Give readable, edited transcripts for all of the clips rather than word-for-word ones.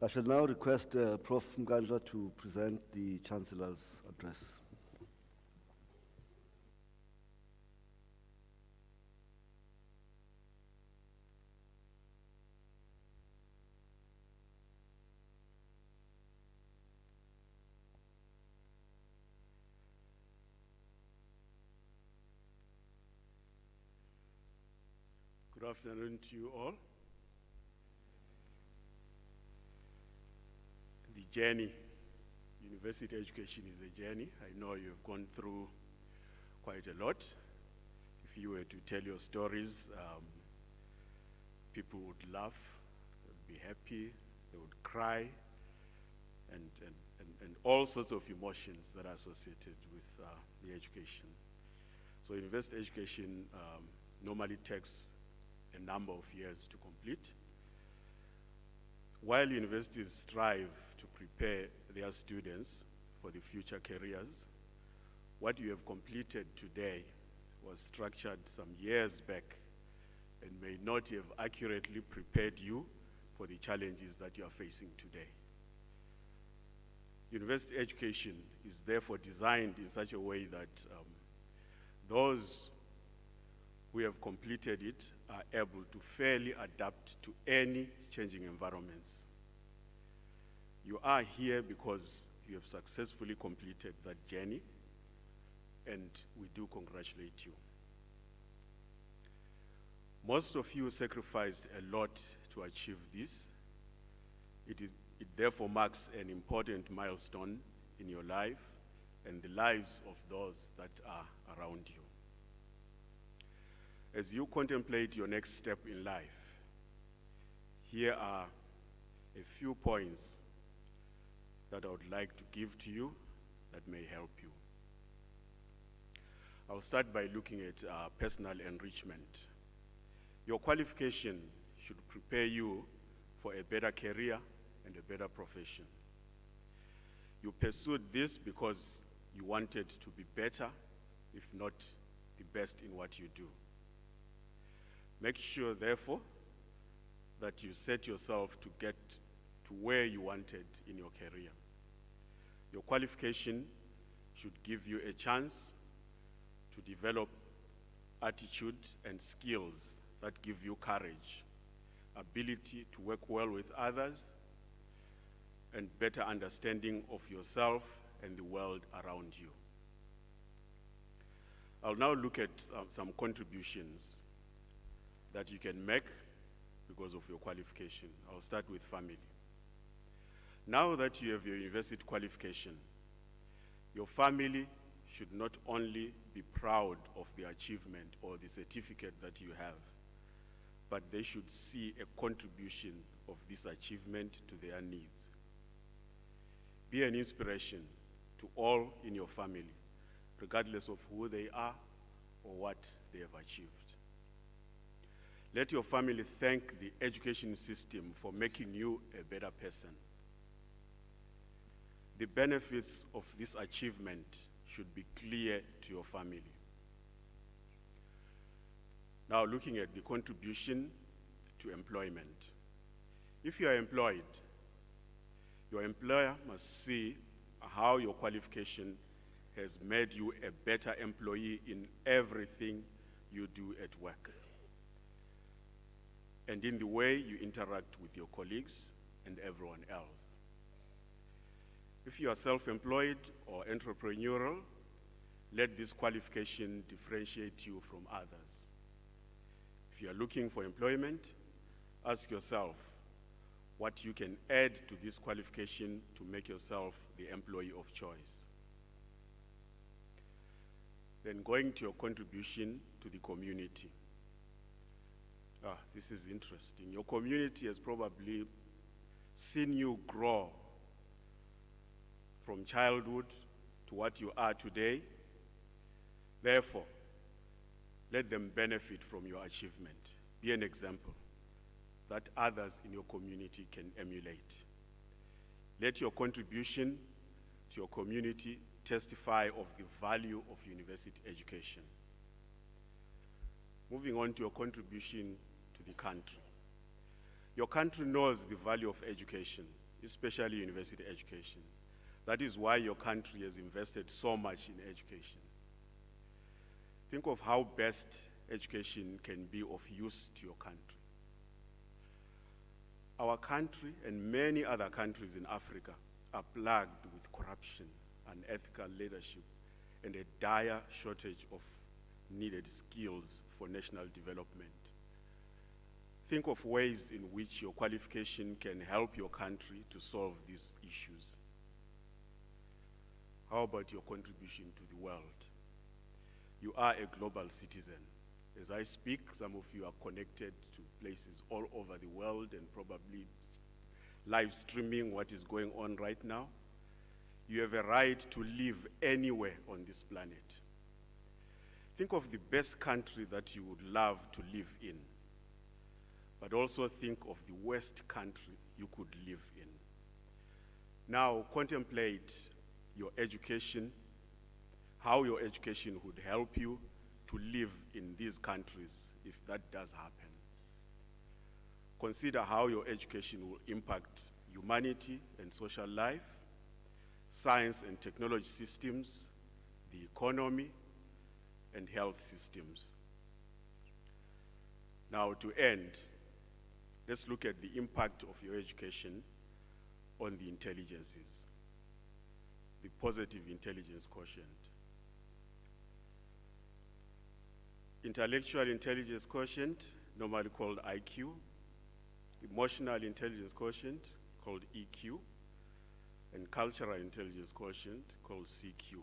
I shall now request Prof. Mnkandla to present the Chancellor's address. Good afternoon to you all. The journey, university education is a journey. I know you've gone through quite a lot. If you were to tell your stories, people would laugh, they would be happy, they would cry, and all sorts of emotions that are associated with the education. So university education normally takes a number of years to complete. While universities strive to prepare their students for the future careers, what you have completed today was structured some years back and may not have accurately prepared you for the challenges that you are facing today. University education is therefore designed in such a way that those who have completed it are able to fairly adapt to any changing environments. You are here because you have successfully completed that journey, and we do congratulate you. Most of you sacrificed a lot to achieve this. It therefore marks an important milestone in your life and the lives of those that are around you. As you contemplate your next step in life, here are a few points that I would like to give to you that may help you. I'll start by looking at personal enrichment. Your qualification should prepare you for a better career and a better profession. You pursued this because you wanted to be better, if not the best in what you do. Make sure, therefore, that you set yourself to get to where you wanted in your career. Your qualification should give you a chance to develop attitude and skills that give you courage, ability to work well with others, and better understanding of yourself and the world around you. I'll now look at some contributions that you can make because of your qualification. I'll start with family. Now that you have your university qualification, your family should not only be proud of the achievement or the certificate that you have, but they should see a contribution of this achievement to their needs. Be an inspiration to all in your family, regardless of who they are or what they have achieved. Let your family thank the education system for making you a better person. The benefits of this achievement should be clear to your family. Now, looking at the contribution to employment. If you are employed, your employer must see how your qualification has made you a better employee in everything you do at work, and in the way you interact with your colleagues and everyone else. If you are self-employed or entrepreneurial, let this qualification differentiate you from others. If you are looking for employment, ask yourself what you can add to this qualification to make yourself the employee of choice. Then going to your contribution to the community. This is interesting. Your community has probably seen you grow from childhood to what you are today. Therefore, let them benefit from your achievement. Be an example that others in your community can emulate. Let your contribution to your community testify of the value of university education. Moving on to your contribution to the country. Your country knows the value of education especially university education. That is why your country has invested so much in education. Think of how best education can be of use to your country. Our country and many other countries in Africa are plagued with corruption, unethical leadership, and a dire shortage of needed skills for national development. Think of ways in which your qualification can help your country to solve these issues. How about your contribution to the world? You are a global citizen. As I speak, some of you are connected to places all over the world and probably live streaming what is going on right now. You have a right to live anywhere on this planet. Think of the best country that you would love to live in, but also think of the worst country you could live in. Now contemplate your education, how your education would help you to live in these countries if that does happen. Consider how your education will impact humanity and social life, science and technology systems, the economy, and health systems. Now to end, let's look at the impact of your education on the intelligences, the positive intelligence quotient. Intellectual intelligence quotient, normally called IQ, emotional intelligence quotient, called EQ, and cultural intelligence quotient, called CQ,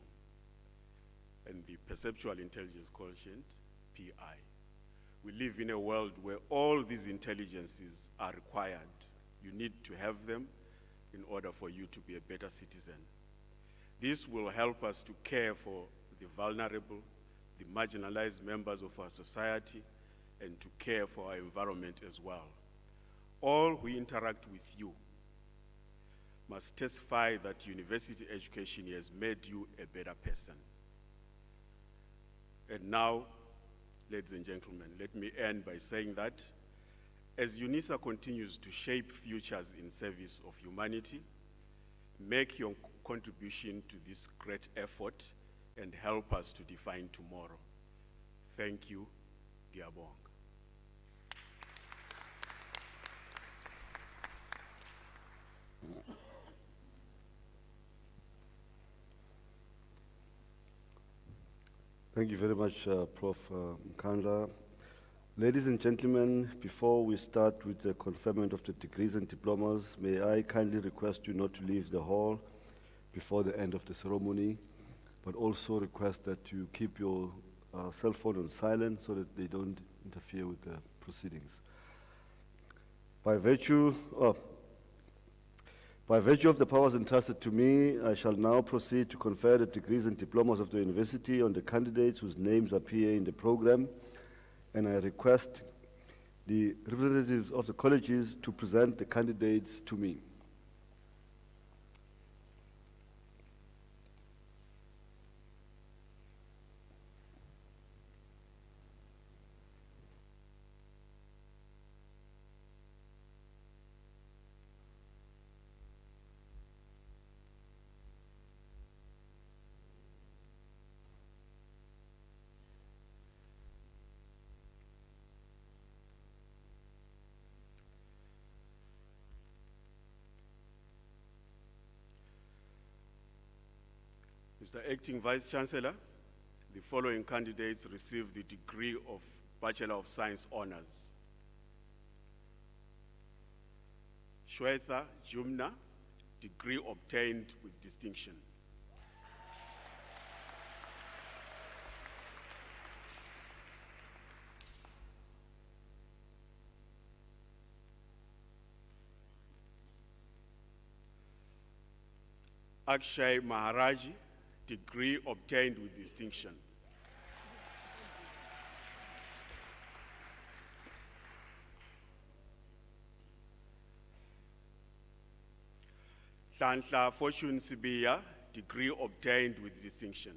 and the perceptual intelligence quotient, PI. We live in a world where all these intelligences are required. You need to have them in order for you to be a better citizen. This will help us to care for the vulnerable, the marginalized members of our society, and to care for our environment as well. All who interact with you must testify that university education has made you a better person. And now, ladies and gentlemen, let me end by saying that as Unisa continues to shape futures in service of humanity, make your contribution to this great effort and help us to define tomorrow. Thank you, Giabong. Thank you very much, Prof. Mnkandla. Ladies and gentlemen, before we start with the conferment of the degrees and diplomas, may I kindly request you not to leave the hall before the end of the ceremony, but also request that you keep your cell phone on silent so that they don't interfere with the proceedings. By virtue of the powers entrusted to me, I shall now proceed to confer the degrees and diplomas of the university on the candidates whose names appear in the program, and I request the representatives of the colleges to present the candidates to me. Mr. Acting Vice Chancellor, the following candidates received the degree of Bachelor of Science Honors. Shweta Jumna, degree obtained with distinction. Akshay Maharaji, degree obtained with distinction. Hlanhla Fortune Sibiya, degree obtained with distinction.